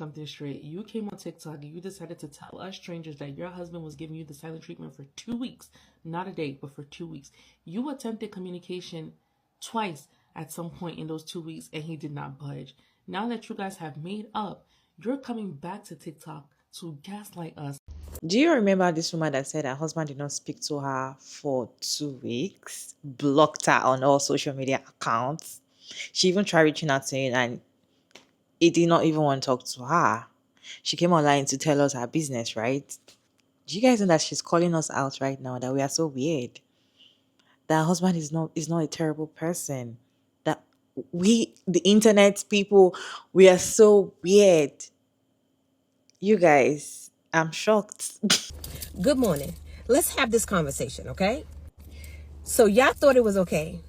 something straight. You came on TikTok, you decided to tell us strangers that your husband was giving you the silent treatment for 2 weeks, not a day, but for 2 weeks. You attempted communication twice at some point in those 2 weeks, and he did not budge. Now that you guys have made up, you're coming back to TikTok to gaslight us. Do you remember this woman that said her husband did not speak to her for 2 weeks, blocked her on all social media accounts? She even tried reaching out to him and he did not even want to talk to her. She came online to tell us her business, right? Do you guys know that she's calling us out right now that we are so weird? That her husband is not a terrible person. That we, the internet people, we are so weird. You guys, I'm shocked. Good morning. Let's have this conversation, okay? So y'all thought it was okay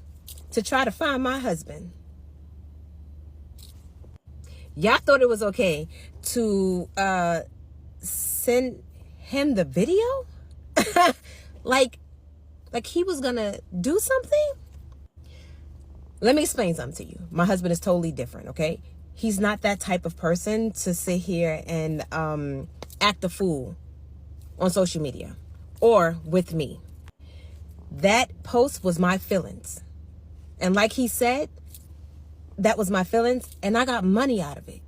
to try to find my husband. Y'all thought it was okay to send him the video? like he was gonna do something? Let me explain something to you. My husband is totally different, okay? He's not that type of person to sit here and act a fool on social media or with me. That post was my feelings. And like he said, that was my feelings, and I got money out of it.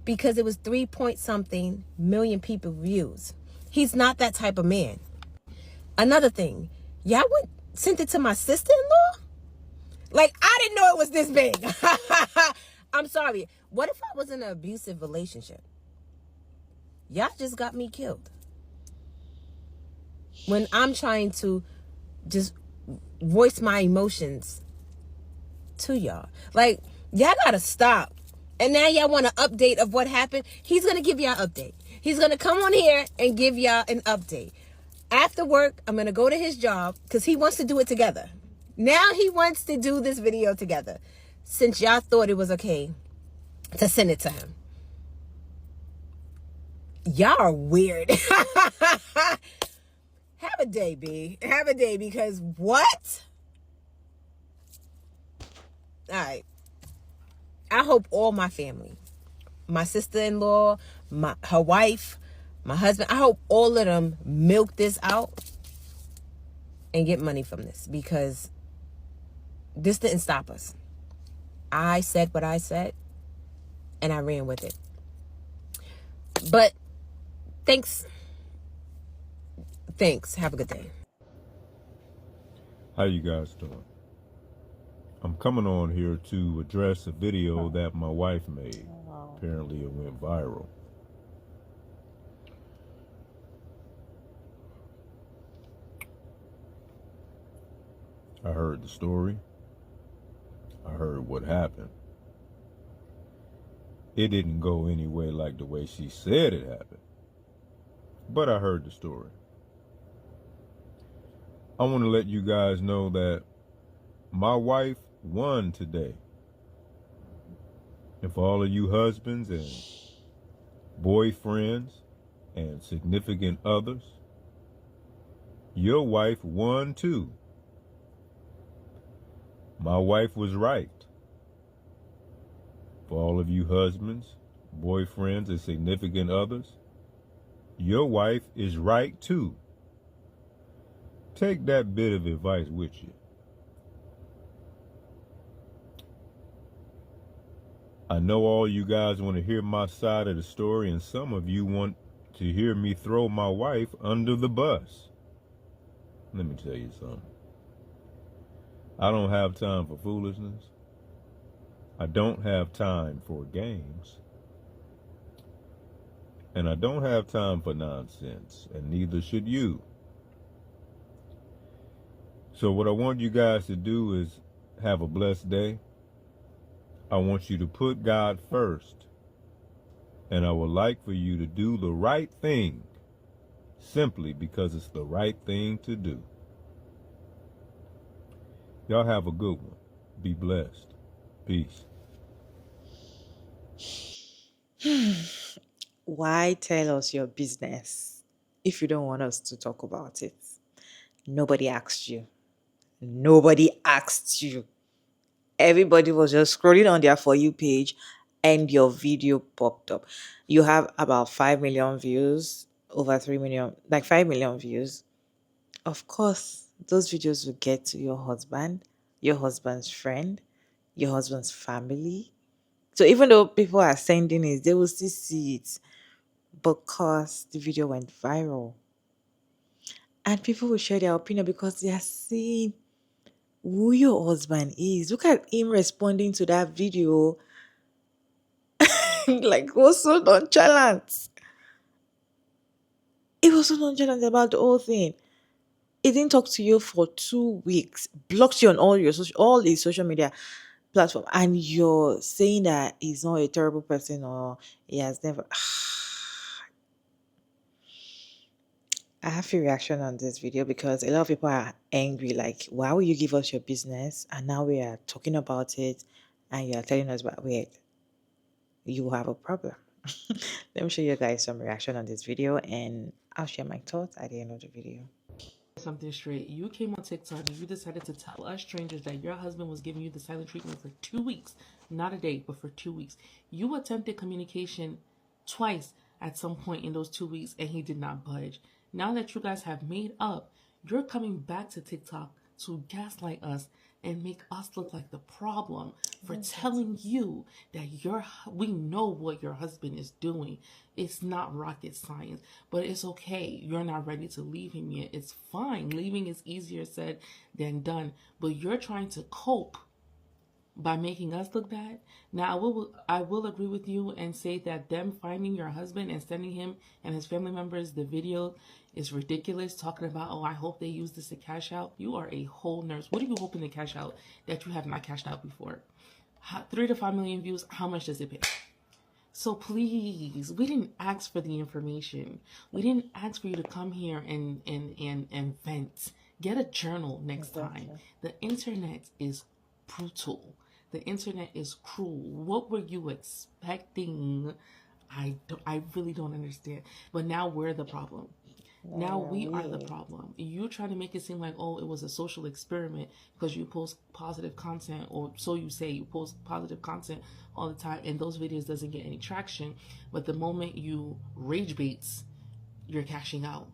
Because it was 3 point something million people views. He's not that type of man. Another thing, y'all sent it to my sister-in-law? Like, I didn't know it was this big. I'm sorry. What if I was in an abusive relationship? Y'all just got me killed. When I'm trying to just voice my emotions to y'all. Like, y'all gotta stop. And now y'all want an update of what happened. He's gonna give y'all an update. He's gonna come on here and give y'all an update. After work, I'm gonna go to his job because he wants to do it together. Now he wants to do this video together. Since y'all thought it was okay to send it to him. Y'all are weird. Have a day, B. Have a day, because what? All right. I hope all my family, my sister-in-law, her wife, my husband, I hope all of them milk this out and get money from this, because this didn't stop us. I said what I said, and I ran with it. But thanks. Have a good day. How you guys doing? I'm coming on here to address a video that my wife made. Apparently it went viral. I heard the story. I heard what happened. It didn't go any way like the way she said it happened. But I heard the story. I want to let you guys know that my wife won today. And for all of you husbands and boyfriends and significant others, your wife won too. My wife was right. For all of you husbands, boyfriends, and significant others, your wife is right too. Take that bit of advice with you. I know all you guys want to hear my side of the story, and some of you want to hear me throw my wife under the bus. Let me tell you something. I don't have time for foolishness. I don't have time for games. And I don't have time for nonsense, and neither should you. So what I want you guys to do is have a blessed day. I want you to put God first. And I would like for you to do the right thing simply because it's the right thing to do. Y'all have a good one. Be blessed. Peace. Why tell us your business if you don't want us to talk about it? Nobody asked you. Nobody asked you. Everybody was just scrolling on their For You page and your video popped up. You have about 5 million views, over 3 million, like 5 million views. Of course, those videos will get to your husband's friend, your husband's family. So even though people are sending it, they will still see it because the video went viral. And people will share their opinion because they are seeing who your husband is. Look at him responding to that video. Like, was so nonchalant. It was so nonchalant about the whole thing. He didn't talk to you for 2 weeks, blocked you on all his social media platform, and you're saying that he's not a terrible person or he has never. I have a reaction on this video because a lot of people are angry. Like, why will you give us your business? And now we are talking about it, and you are telling us, but wait, you have a problem. Let me show you guys some reaction on this video, and I'll share my thoughts at the end of the video. Something straight. You came on TikTok and you decided to tell us strangers that your husband was giving you the silent treatment for 2 weeks, not a day, but for 2 weeks. You attempted communication twice at some point in those 2 weeks and he did not budge. Now that you guys have made up, you're coming back to TikTok to gaslight us and make us look like the problem for telling you that we know what your husband is doing. It's not rocket science, but it's okay. You're not ready to leave him yet. It's fine. Leaving is easier said than done, but you're trying to cope by making us look bad. Now, I will agree with you and say that them finding your husband and sending him and his family members the video is ridiculous. Talking about, oh, I hope they use this to cash out. You are a whole nurse. What are you hoping to cash out that you have not cashed out before? 3 to 5 million views. How much does it pay? So please, we didn't ask for the information. We didn't ask for you to come here and vent. Get a journal next time. The internet is brutal. The internet is cruel. What were you expecting? I really don't understand. But now we're the problem. Now we are the problem. You try to make it seem like, oh, it was a social experiment because you post positive content, or so you say. You post positive content all the time, and those videos doesn't get any traction. But the moment you rage baits, you're cashing out.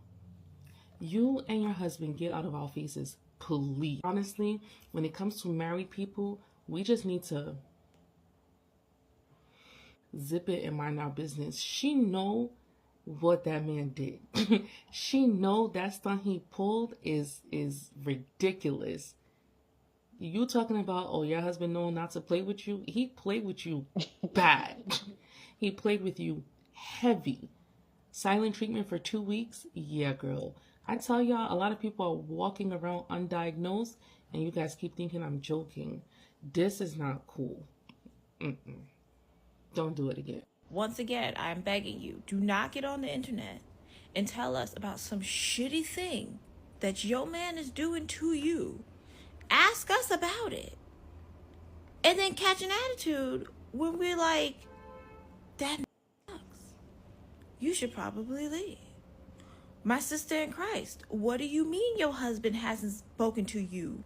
You and your husband get out of our faces, please. Honestly, when it comes to married people, we just need to zip it and mind our business. She know what that man did. She know that stunt he pulled is ridiculous. You talking about, oh, your husband knowing not to play with you? He played with you bad. He played with you heavy. Silent treatment for 2 weeks? Yeah, girl. I tell y'all, a lot of people are walking around undiagnosed, and you guys keep thinking I'm joking. This is not cool. Don't do it again. Once again, I'm begging you, do not get on the internet and tell us about some shitty thing that your man is doing to you. Ask us about it. And then catch an attitude when we're like, that sucks. You should probably leave. My sister in Christ, what do you mean your husband hasn't spoken to you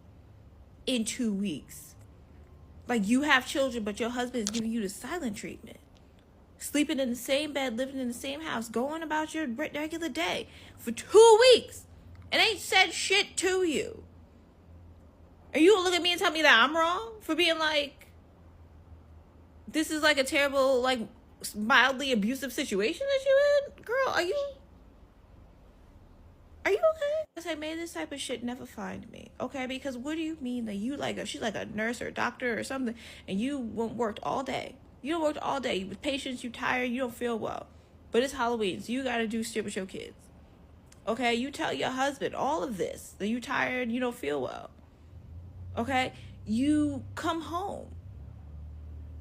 in 2 weeks? Like, you have children, but your husband is giving you the silent treatment. Sleeping in the same bed, living in the same house, going about your regular day for 2 weeks and ain't said shit to you. Are you gonna look at me and tell me that I'm wrong for being like, this is like a terrible, like, mildly abusive situation that you in? Girl, are you okay? I say, may this type of shit never find me, okay? Because what do you mean that you like she's like a nurse or a doctor or something, and you worked all day? You don't work all day. You with patients, you tired, you don't feel well. But it's Halloween, so you gotta do shit with your kids. Okay? You tell your husband all of this, that you tired, you don't feel well. Okay? You come home.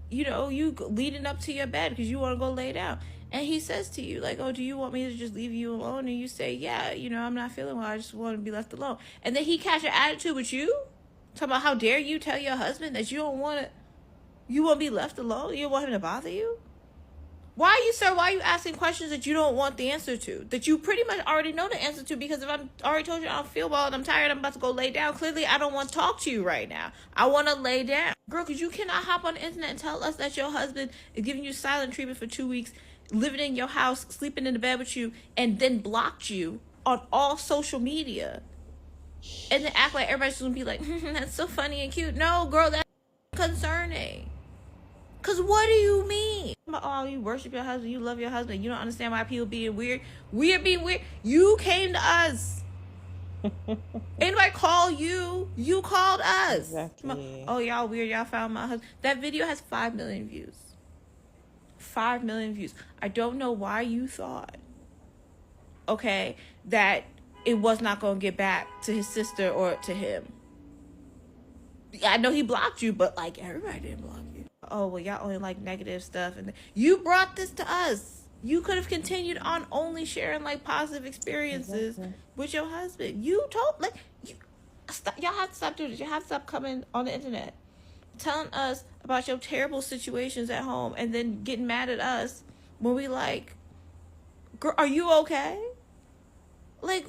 You know, you leading up to your bed because you want to go lay down. And he says to you, like, oh, do you want me to just leave you alone? And you say, yeah, you know, I'm not feeling well. I just want to be left alone. And then he catch an attitude with you? Talking about how dare you tell your husband that you don't want to, you won't be left alone? You don't want him to bother you? Why are you asking questions that you don't want the answer to? That you pretty much already know the answer to, because if I'm already told you I don't feel well and I'm tired, I'm about to go lay down. Clearly, I don't want to talk to you right now. I want to lay down. Girl, because you cannot hop on the internet and tell us that your husband is giving you silent treatment for 2 weeks, living in your house, sleeping in the bed with you, and then blocked you on all social media. And then act like everybody's going to be like, that's so funny and cute. No, girl, that's concerning. Because what do you mean? Oh, you worship your husband, you love your husband, you don't understand why people being weird. We are being weird. You came to us. Anybody call you? You called us. Exactly. Oh, y'all weird. Y'all found my husband. That video has 5 million views. 5 million views. I don't know why you thought, okay, that it was not going to get back to his sister or to him. I know he blocked you, but like everybody didn't block you. Oh, well, y'all only like negative stuff. And you brought this to us. You could have continued on only sharing like positive experiences with your husband. You told, like, y'all have to stop doing this. You have to stop coming on the internet telling us about your terrible situations at home and then getting mad at us when we like, girl, are you okay? Like,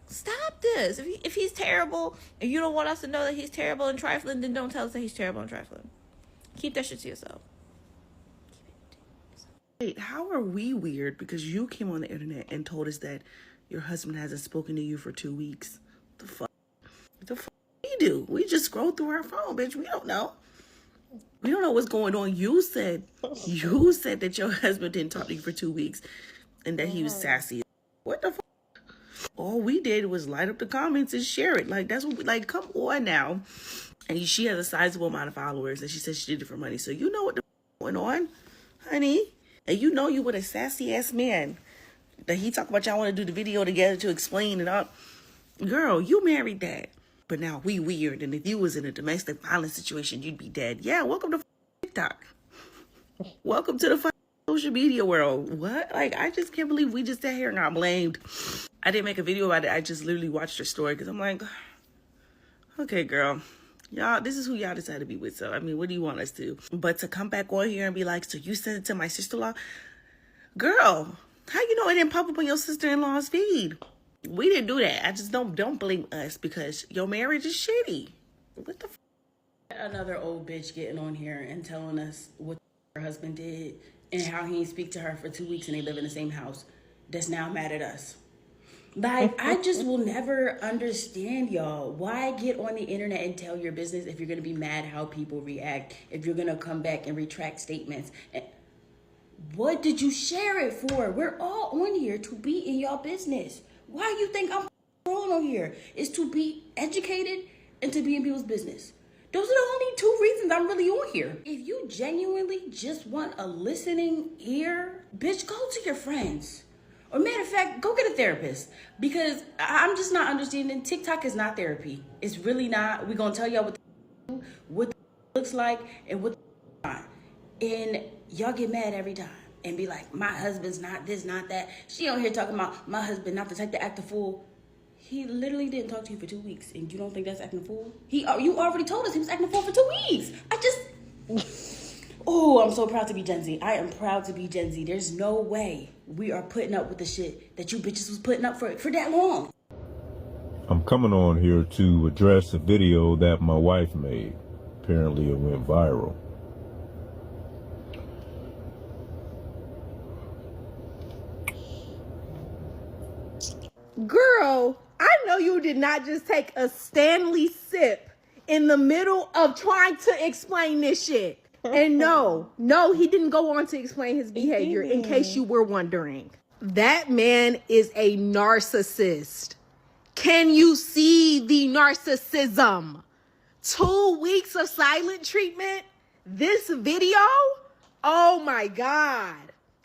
stop this. If he's terrible and you don't want us to know that he's terrible and trifling, then don't tell us that he's terrible and trifling. Keep that shit to yourself. Wait, how are we weird because you came on the internet and told us that your husband hasn't spoken to you for 2 weeks? The fuck? The fuck we do? We just scroll through our phone, bitch. We don't know. We don't know what's going on. You said that your husband didn't talk to you for 2 weeks and that he was sassy. What the fuck? All we did was light up the comments and share it. Like, that's what we, like, come on now. And she has a sizable amount of followers, and she says she did it for money. So you know what the going on, honey. And you know you with a sassy-ass man that he talk about y'all want to do the video together to explain it up. Girl, you married that. But now we weird, and if you was in a domestic violence situation, you'd be dead. Yeah, welcome to TikTok. Welcome to the social media world. What? Like, I just can't believe we just sat here and got blamed. I didn't make a video about it. I just literally watched her story because I'm like, okay, girl. Y'all, this is who y'all decided to be with. So, I mean, what do you want us to? But to come back on here and be like, so you sent it to my sister-in-law? Girl, how you know it didn't pop up on your sister-in-law's feed? We didn't do that. I just don't blame us because your marriage is shitty. What the Another old bitch getting on here and telling us what her husband did and how he didn't speak to her for 2 weeks and they live in the same house. That's now mad at us. Like, I just will never understand y'all. Why get on the internet and tell your business if you're going to be mad how people react, if you're going to come back and retract statements? And what did you share it for? We're all on here to be in y'all business. Why do you think I'm on here? It's to be educated and to be in people's business. Those are the only 2 reasons I'm really on here. If you genuinely just want a listening ear, bitch, go to your friends. Or matter of fact, go get a therapist. Because I'm just not understanding. TikTok is not therapy. It's really not. We're going to tell y'all what the looks like and what the not. And y'all get mad every time. And be like, my husband's not this, not that. She on here talking about my husband not the type to act a fool. He literally didn't talk to you for 2 weeks. And you don't think that's acting a fool? You already told us he was acting a fool for 2 weeks. Oh, I'm so proud to be Gen Z. I am proud to be Gen Z. There's no way we are putting up with the shit that you bitches was putting up for that long. I'm coming on here to address a video that my wife made. Apparently it went viral. Girl, I know you did not just take a Stanley sip in the middle of trying to explain this shit. And no, he didn't go on to explain his behavior, in case you were wondering. That man is a narcissist. Can you see the narcissism? 2 weeks of silent treatment? This video? Oh my God.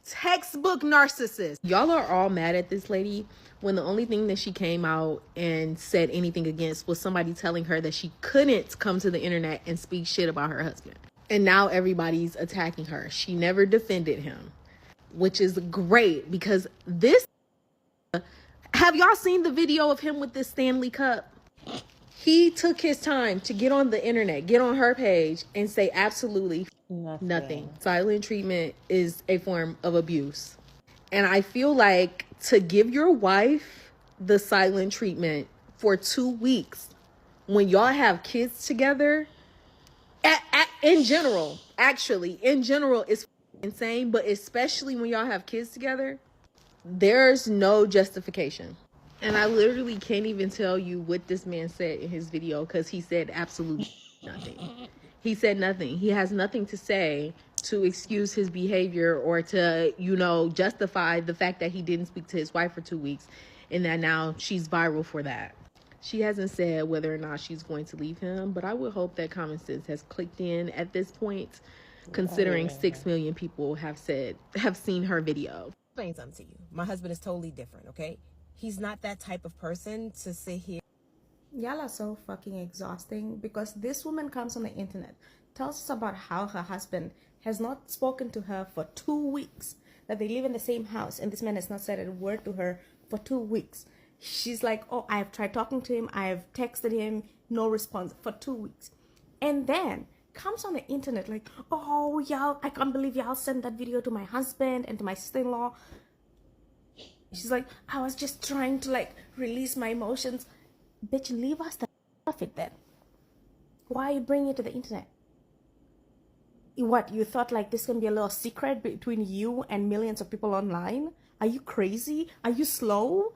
Textbook narcissist. Y'all are all mad at this lady when the only thing that she came out and said anything against was somebody telling her that she couldn't come to the internet and speak shit about her husband. And now everybody's attacking her. She never defended him, which is great because this... Have y'all seen the video of him with this Stanley cup? He took his time to get on the internet, get on her page, and say absolutely nothing. Nothing. Silent treatment is a form of abuse. And I feel like to give your wife the silent treatment for 2 weeks when y'all have kids together, in general, actually, in general, is insane. But especially when y'all have kids together, there's no justification. And I literally can't even tell you what this man said in his video because he said absolutely nothing. He said nothing. He has nothing to say to excuse his behavior or to, justify the fact that he didn't speak to his wife for 2 weeks and that now she's viral for that. She hasn't said whether or not she's going to leave him, but I would hope that common sense has clicked in at this point, considering 6 million people have seen her video. Explain something to you. My husband is totally different, okay? He's not that type of person to sit here. Y'all are so fucking exhausting because this woman comes on the internet, tells us about how her husband has not spoken to her for 2 weeks, that they live in the same house, and this man has not said a word to her for 2 weeks. She's like, oh, I've tried talking to him, I've texted him, no response for 2 weeks. And then comes on the internet like, oh, y'all, I can't believe y'all sent that video to my husband and to my sister-in-law. She's like, I was just trying to release my emotions. Bitch, leave us the of it then. Why are you bringing it to the internet? What, you thought this can be a little secret between you and millions of people online? Are you crazy? Are you slow?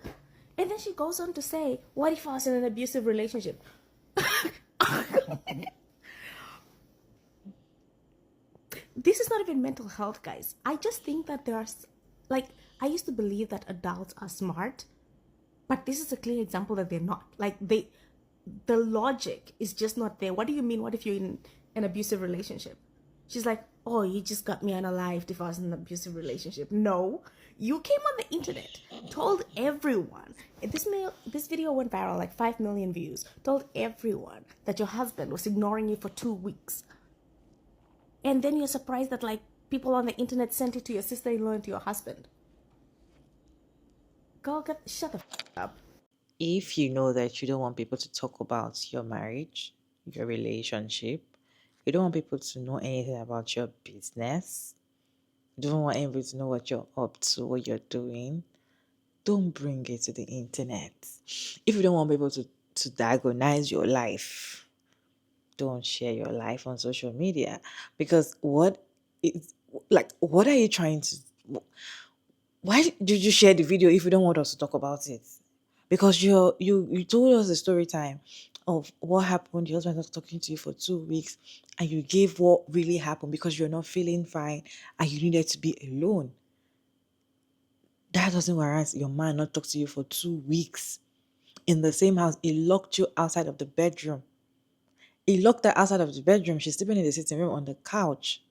And then she goes on to say, what if I was in an abusive relationship? This is not even mental health, guys. I just think that there's I used to believe that adults are smart, but this is a clear example that they're not. The logic is just not there. What do you mean? What if you're in an abusive relationship? She's like, oh, you just got me unalived if I was in an abusive relationship. No, you came on the internet, told everyone. This video went viral, 5 million views. Told everyone that your husband was ignoring you for 2 weeks. And then you're surprised that people on the internet sent it to your sister-in-law and to your husband. Girl, shut the up. If you know that you don't want people to talk about your marriage, your relationship, you don't want people to know anything about your business, you don't want anybody to know what you're up to, what you're doing, don't bring it to the internet. If you don't want people to diagnose your life, don't share your life on social media. Because what are you trying to... Why did you share the video if you don't want us to talk about it? Because you told us the story time of what happened. Your husband was talking to you for 2 weeks and you gave what really happened because you're not feeling fine and you needed to be alone. That doesn't warrant your man not talk to you for 2 weeks in the same house. He locked you outside of the bedroom. He locked her outside of the bedroom. She's sleeping in the sitting room on the couch.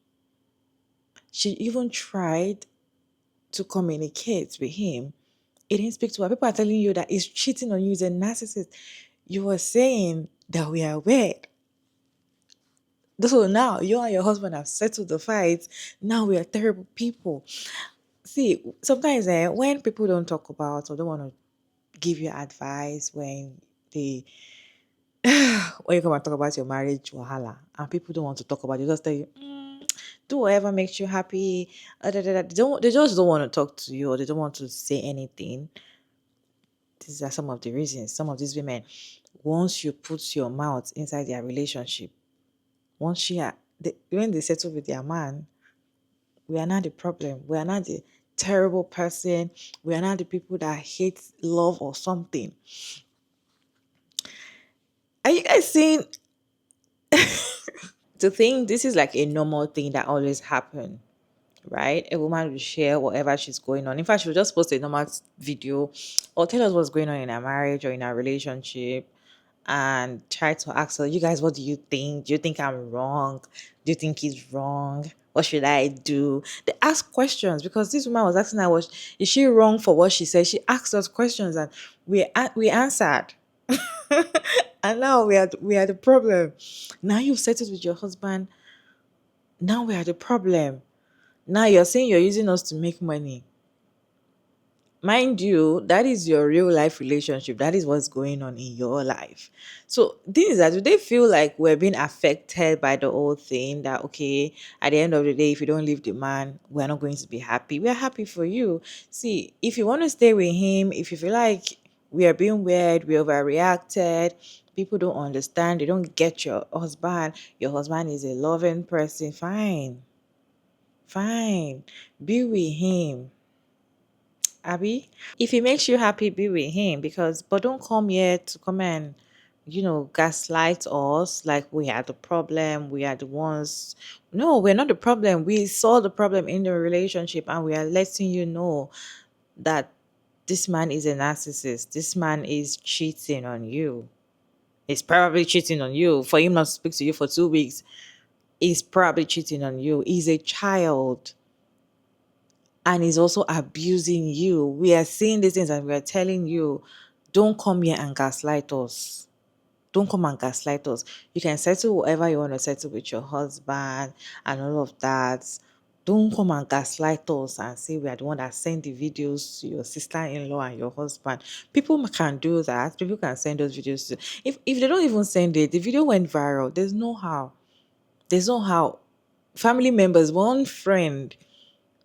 She even tried to communicate with him. He didn't speak to her. People are telling you that he's cheating on you. He's a narcissist. You were saying that we are wed. So now you and your husband have settled the fight. Now we are terrible people. See, sometimes when people don't talk about or don't want to give you advice when you come and talk about your marriage, wahala, and people don't want to talk about it, just tell you, do whatever makes you happy. They just don't want to talk to you or they don't want to say anything. These are some of the reasons. Some of these women, once you put your mouth inside their relationship, when they settle with their man, we are not the problem. We are not the terrible person. We are not the people that hate love or something. Are you guys seeing? To think this is a normal thing that always happen, right? A woman will share whatever she's going on. In fact, she'll just post a normal video or tell us what's going on in her marriage or in her relationship and try to ask her, you guys, what do you think? Do you think I'm wrong? Do you think he's wrong? What should I do? They ask questions because this woman was asking her, is she wrong for what she said? She asked us questions and we answered. And now we are the problem. Now you've settled with your husband. Now we are the problem. Now you're saying you're using us to make money. mind you, that is your real life relationship. That is what's going on in your life. So things that, do they feel like we're being affected by the whole thing, that okay, at the end of the day, if you don't leave the man, we're not going to be happy. We're happy for you. See, if you want to stay with him, if you feel like we are being weird, we overreacted, people don't understand, they don't get your husband is a loving person, fine, be with him. Abby, if it makes you happy, be with him, because but don't come here to come and gaslight us like we are the problem, we are the ones. No, we're not the problem. We saw the problem in the relationship, and we are letting you know that this man is a narcissist. This man is cheating on you. He's probably cheating on you. For him not to speak to you for 2 weeks, he's probably cheating on you. He's a child, and he's also abusing you. We are seeing these things and we are telling you, don't come here and gaslight us. Don't come and gaslight us. You can settle whatever you want to settle with your husband and all of that. Don't come and gaslight us and say we are the one that sent the videos to your sister-in-law and your husband. People can do that. People can send those videos to. If they don't even send it, the video went viral. There's no how. There's no how. Family members, one friend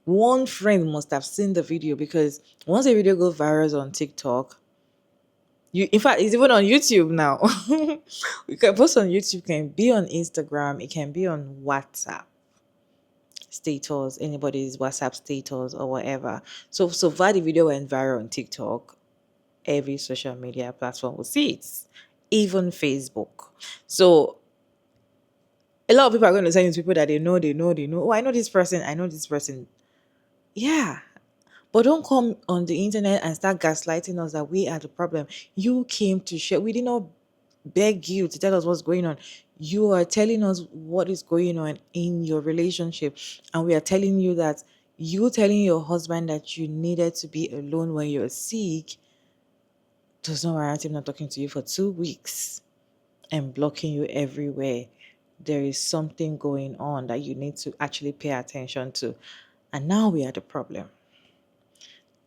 must have seen the video, because once a video goes viral on TikTok, in fact, it's even on YouTube now. We can post on YouTube, can be on Instagram, it can be on WhatsApp status, anybody's WhatsApp status or whatever. So far the video went viral on TikTok, every social media platform will see it, even Facebook. So a lot of people are going to send it to people that they know. Oh, I know this person. Yeah. But don't come on the internet and start gaslighting us that we are the problem. You came to share. We did not beg you to tell us what's going on. You are telling us what is going on in your relationship. And we are telling you that you telling your husband that you needed to be alone when you're sick does not warrant him not talking to you for 2 weeks and blocking you everywhere. There is something going on that you need to actually pay attention to. And now we are the problem.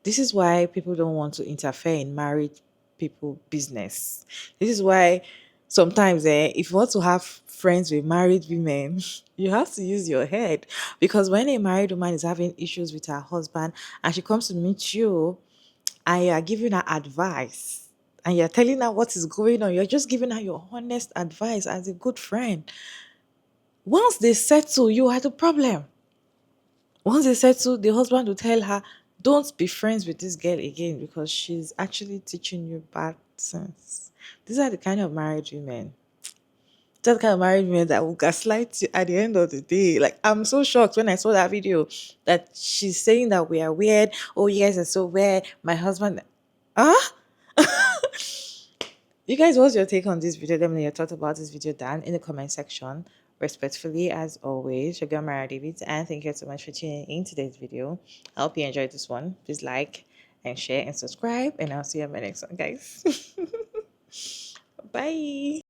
This is why people don't want to interfere in married people business. This is why sometimes if you want to have friends with married women, you have to use your head. Because when a married woman is having issues with her husband and she comes to meet you and you are giving her advice and you're telling her what is going on, you're just giving her your honest advice as a good friend. Once they settle, you are the problem. Once they settle, the husband will tell her, don't be friends with this girl again because she's actually teaching you bad sense. These are the kind of married women. That kind of married women that will gaslight you at the end of the day. Like, I'm so shocked when I saw that video that she's saying that we are weird. Oh, you guys are so weird. My husband. Huh? You guys, what's your take on this video? Let me know your thoughts about this video down in the comment section. Respectfully, as always, your girl Mara David, and thank you so much for tuning in today's video. I hope you enjoyed this one. Please like and share and subscribe, and I'll see you in my next one, guys. Bye.